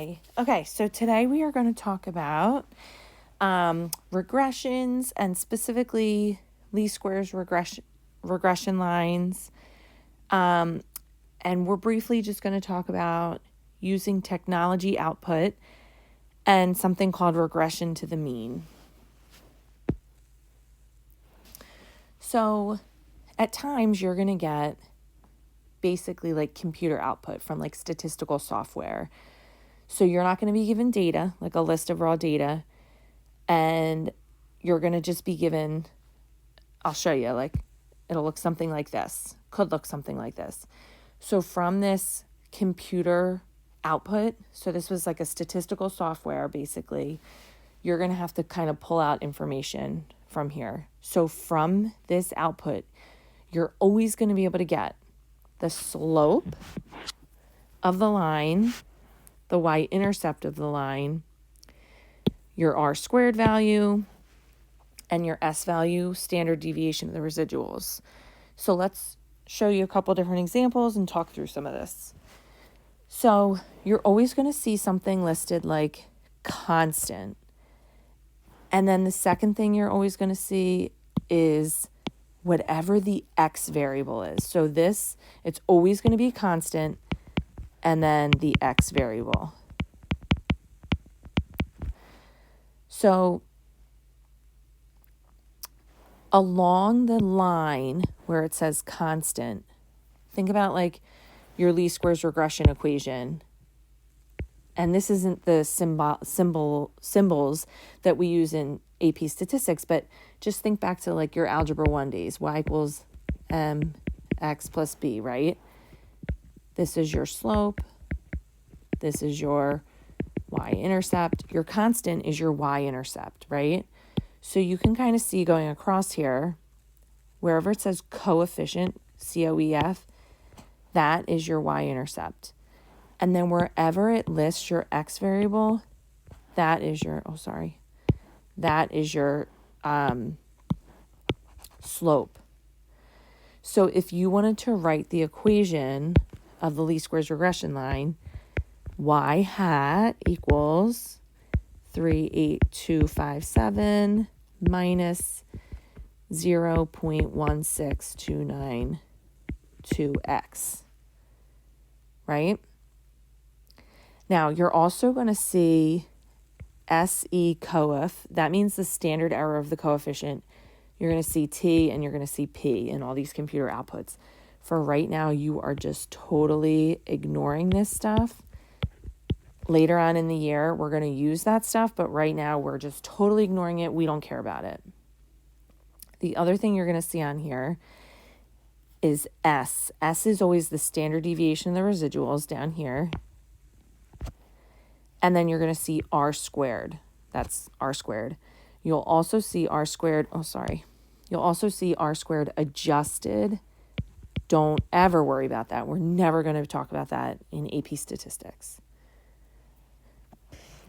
Hi. Okay, so today we are going to talk about regressions and specifically least squares regression lines. And we're briefly just going to talk about using technology output and something called regression to the mean. So at times you're going to get basically like computer output from like statistical software. So you're not going to be given data, like a list of raw data, and you're going to just be given, I'll show you, like it'll look something like this, could look something like this. So from this computer output, so this was like a statistical software, basically, you're going to have to kind of pull out information from here. So from this output, you're always going to be able to get the slope of the line, the y-intercept of the line, your r-squared value, and your s value, standard deviation of the residuals. So let's show you a couple different examples and talk through some of this. So you're always going to see something listed like constant. And then the second thing you're always going to see is whatever the x variable is. So this, it's always going to be constant, and then the x variable. So along the line where it says constant, think about like your least squares regression equation. And this isn't the symbols that we use in AP statistics, but just think back to like your Algebra 1 days, y equals mx plus b, right? This is your slope. This is your y-intercept. Your constant is your y-intercept, right? So you can kind of see going across here, wherever it says coefficient, COEF, that is your y-intercept. And then wherever it lists your x variable, that is your, that is your slope. So if you wanted to write the equation of the least squares regression line, y hat equals 38257 minus 0.16292x, right? Now, you're also going to see SE coef. That means the standard error of the coefficient. You're going to see T and you're going to see P in all these computer outputs. For right now, you are just totally ignoring this stuff. Later on in the year, we're going to use that stuff, but right now we're just totally ignoring it. We don't care about it. The other thing you're going to see on here is S. S is always the standard deviation of the residuals down here. And then you're going to see r squared. That's r squared. You'll also see r squared. You'll also see r squared adjusted. Don't ever worry about that. We're never going to talk about that in AP statistics.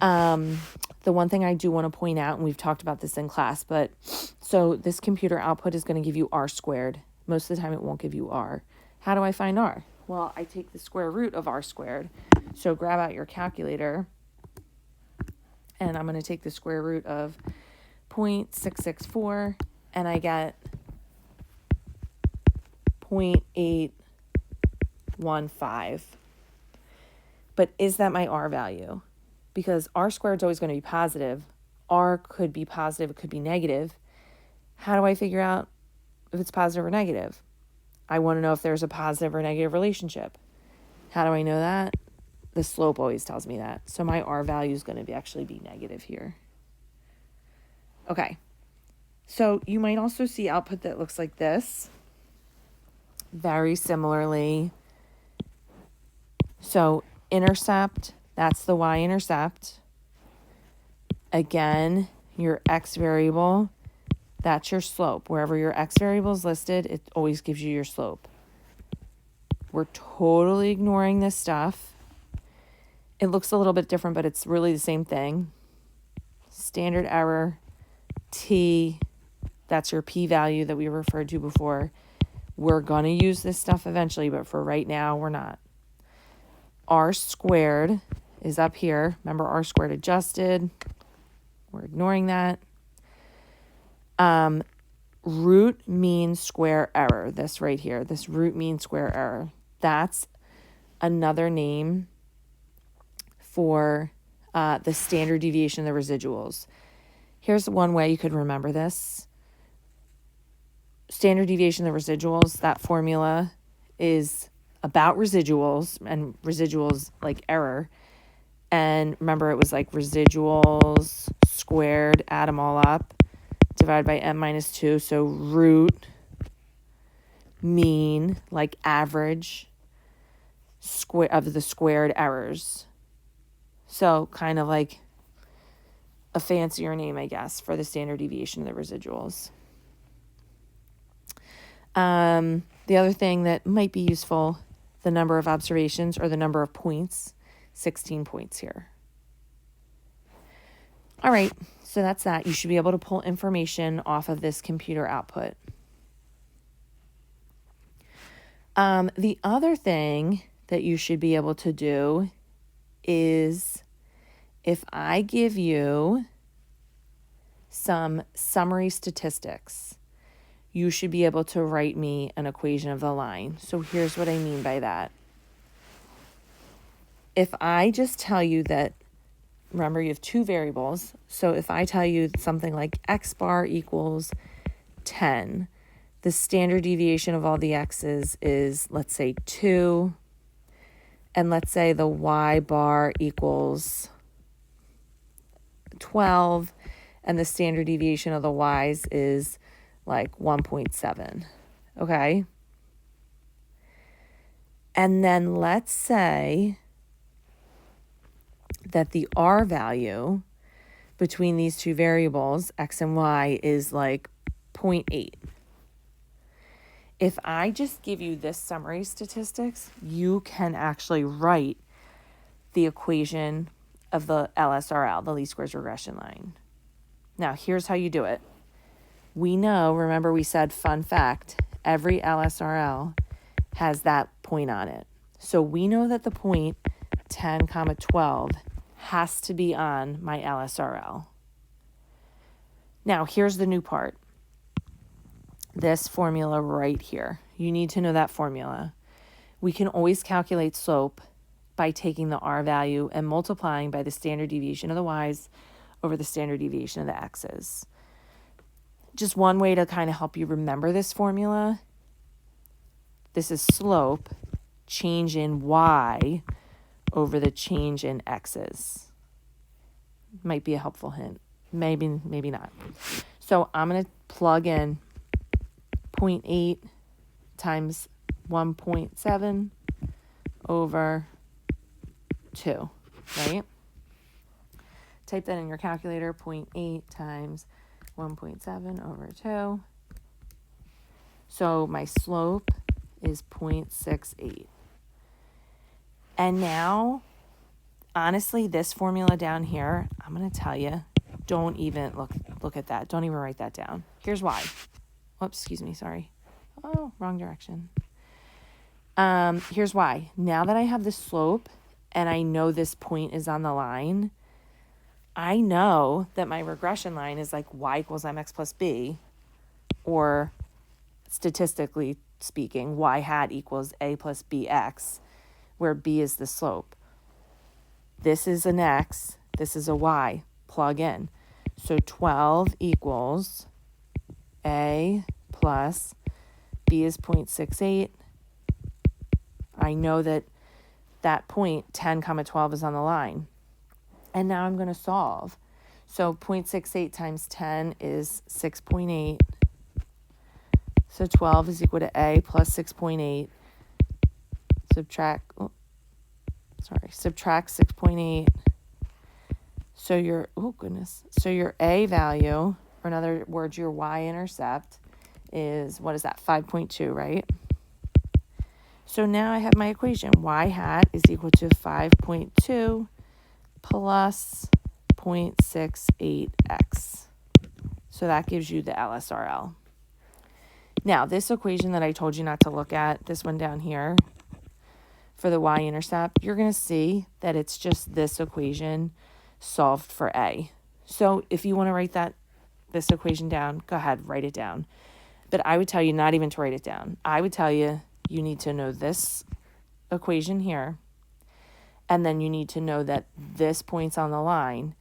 The one thing I do want to point out, and we've talked about this in class, but so this computer output is going to give you r squared. Most of the time it won't give you r. How do I find r? Well, I take the square root of r squared. So grab out your calculator, and I'm going to take the square root of 0.664, and I get 0.815. But is that my r value? Because r squared is always going to be positive. R could be positive, it could be negative. How do I figure out if it's positive or negative? I want to know if there's a positive or negative relationship. How do I know that? The slope always tells me that. So my r value is going to actually be negative here. Okay. So you might also see output that looks like this. Very similarly. So intercept, that's the y-intercept. Again, your x variable, that's your slope. Wherever your x variable is listed, it always gives you your slope. We're totally ignoring this stuff. It looks a little bit different, but it's really the same thing. Standard error, T, that's your P value that we referred to before. We're going to use this stuff eventually, but for right now, we're not. R squared is up here. Remember, r squared adjusted. We're ignoring that. Root mean square error, this right here, this root mean square error. That's another name for the standard deviation of the residuals. Here's one way you could remember this. Standard deviation of the residuals, that formula is about residuals, and residuals like error. And remember, it was like residuals squared, add them all up, divided by n minus 2. So root mean, like average, square of the squared errors. So kind of like a fancier name, I guess, for the standard deviation of the residuals. The other thing that might be useful, the number of observations or the number of points, 16 points here. All right, so that's that. You should be able to pull information off of this computer output. The other thing that you should be able to do is, if I give you some summary statistics, you should be able to write me an equation of the line. So here's what I mean by that. If I just tell you that, remember you have two variables. So if I tell you something like x bar equals 10, the standard deviation of all the x's is, let's say, 2. And let's say the y bar equals 12, and the standard deviation of the y's is like 1.7, okay? And then let's say that the r value between these two variables, x and y, is like 0.8. If I just give you this summary statistics, you can actually write the equation of the LSRL, the least squares regression line. Now, here's how you do it. We know, remember we said, fun fact, every LSRL has that point on it. So we know that the point 10, 12 has to be on my LSRL. Now, here's the new part. This formula right here. You need to know that formula. We can always calculate slope by taking the r value and multiplying by the standard deviation of the y's over the standard deviation of the x's. Just one way to kind of help you remember this formula. This is slope, change in y over the change in x's. Might be a helpful hint. Maybe not. So I'm going to plug in 0.8 times 1.7 over 2, right? Type that in your calculator, 0.8 times 1.7 over 2. So my slope is 0.68. And now, honestly, this formula down here, I'm going to tell you, don't even look at that. Don't even write that down. Here's why. Oops, excuse me, sorry. Oh, wrong direction. Here's why. Now that I have the slope and I know this point is on the line, I know that my regression line is like y equals mx plus b, or statistically speaking, y hat equals a plus bx, where b is the slope. This is an x, this is a y. Plug in. So 12 equals a plus b is 0.68. I know that that point 10, 12 is on the line. And now I'm going to solve. So 0.68 times 10 is 6.8. So 12 is equal to a plus 6.8. Subtract 6.8. So your, so your a value, or in other words, your y-intercept is, what is that, 5.2, right? So now I have my equation. Y hat is equal to 5.2 plus 0.68x. So that gives you the LSRL. Now, this equation that I told you not to look at, this one down here, for the y-intercept, you're going to see that it's just this equation solved for a. So if you want to write this equation down, go ahead, write it down. But I would tell you not even to write it down. I would tell you need to know this equation here, and then you need to know that this point's on the line,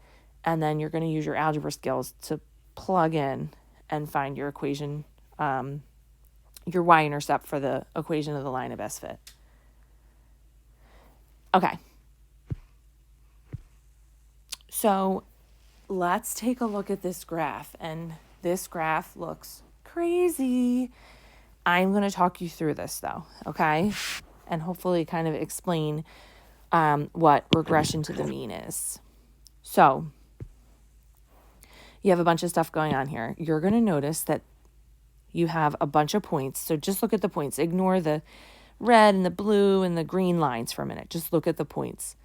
and then you're going to use your algebra skills to plug in and find your equation, your y-intercept for the equation of the line of best fit. Okay. So let's take a look at this graph, and this graph looks crazy. I'm going to talk you through this though, okay? And hopefully kind of explain what regression to the mean is. So you have a bunch of stuff going on here. You're going to notice that you have a bunch of points. So just look at the points. Ignore the red and the blue and the green lines for a minute. Just look at the points.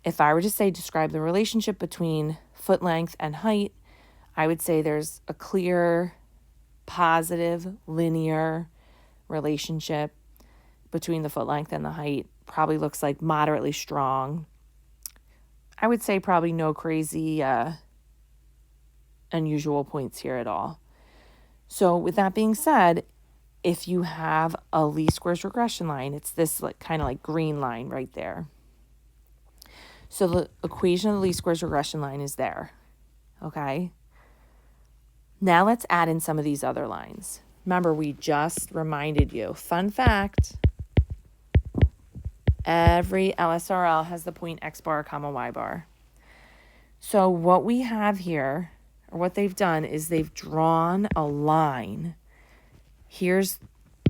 If I were to say describe the relationship between foot length and height, I would say there's a clear, positive, linear relationship between the foot length and the height. Probably looks like moderately strong. I would say probably no crazy unusual points here at all. So with that being said, if you have a least squares regression line, it's this kind of like green line right there. So the equation of the least squares regression line is there, okay? Now let's add in some of these other lines. Remember, we just reminded you, fun fact, every LSRL has the point x bar, comma, y bar. So what we have here, or what they've done, is they've drawn a line. Here's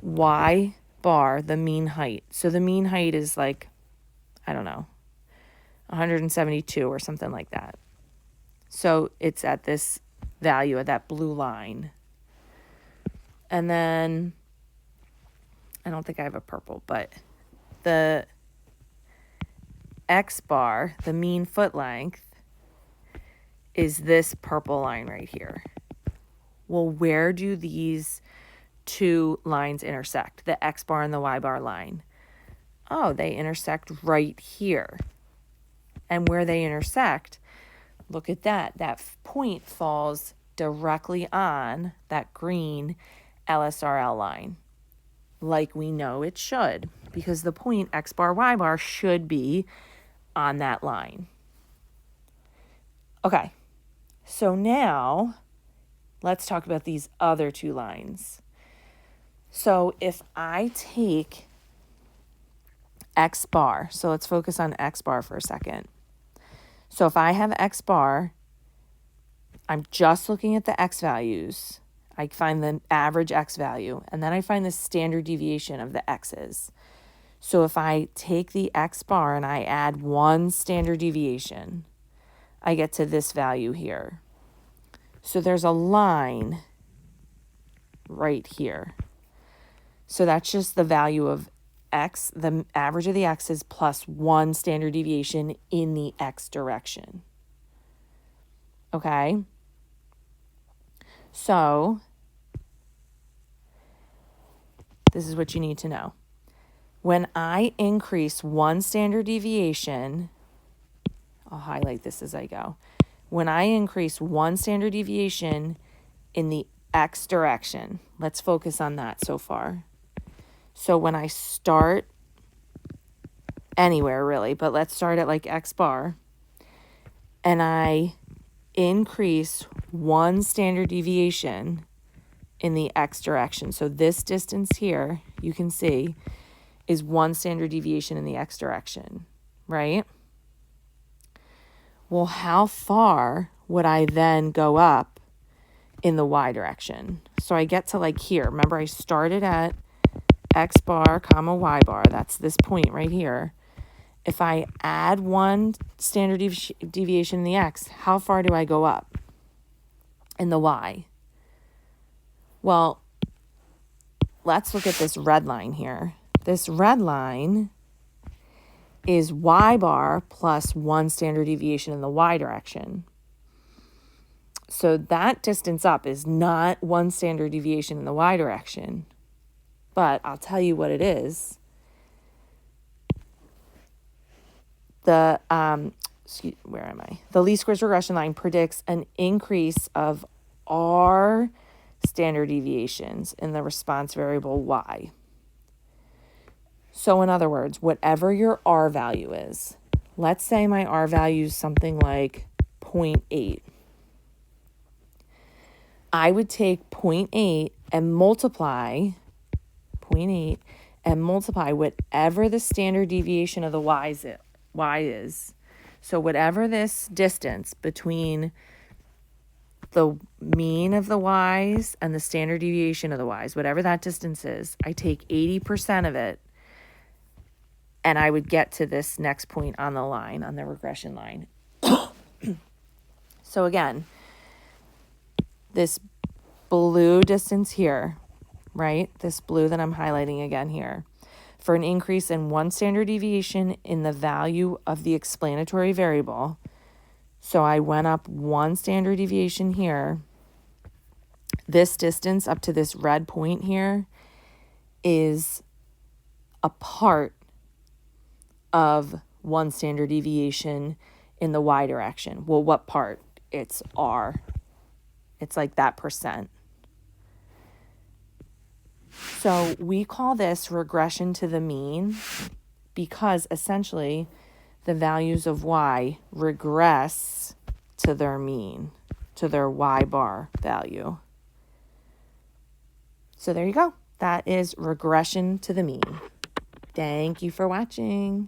y bar, the mean height. So the mean height is like, I don't know, 172 or something like that. So it's at this value, at that blue line. And then, I don't think I have a purple, but the x bar, the mean foot length, is this purple line right here. Well, where do these two lines intersect? The x bar and the y bar line. Oh, they intersect right here. And where they intersect, look at that. That point falls directly on that green LSRL line, like we know it should, because the point x bar, y bar should be on that line. Okay, so now let's talk about these other two lines. So if I take x bar, so let's focus on x bar for a second. So if I have x bar, I'm just looking at the x values. I find the average x value, and then I find the standard deviation of the x's. So if I take the x bar and I add one standard deviation, I get to this value here. So there's a line right here. So that's just the value of x, the average of the x's plus one standard deviation in the x direction. Okay? So this is what you need to know. When I increase one standard deviation, I'll highlight this as I go. When I increase one standard deviation in the x direction, let's focus on that so far. So when I start anywhere really, but let's start at like x bar, and I increase one standard deviation in the x direction. So this distance here, you can see, is one standard deviation in the x direction, right? Well, how far would I then go up in the y direction? So I get to like here. Remember, I started at x bar, comma, y bar. That's this point right here. If I add one standard deviation in the x, how far do I go up in the y? Well, let's look at this red line here. This red line is y bar plus one standard deviation in the y direction. So that distance up is not one standard deviation in the y direction, but I'll tell you what it is. where am I? The least squares regression line predicts an increase of R standard deviations in the response variable Y. So in other words, whatever your R value is, let's say my R value is something like 0.8. I would take 0.8 and multiply 0.8 and multiply whatever the standard deviation of the y is. So whatever this distance between the mean of the y's and the standard deviation of the y's, whatever that distance is, I take 80% of it, and I would get to this next point on the line, on the regression line. So again, this blue distance here, right? This blue that I'm highlighting again here, for an increase in 1 standard deviation in the value of the explanatory variable. So I went up 1 standard deviation here. This distance up to this red point here is a part of 1 standard deviation in the y direction. Well, what part? It's R. It's like that percent. So we call this regression to the mean because essentially the values of y regress to their mean, to their y bar value. So there you go. That is regression to the mean. Thank you for watching.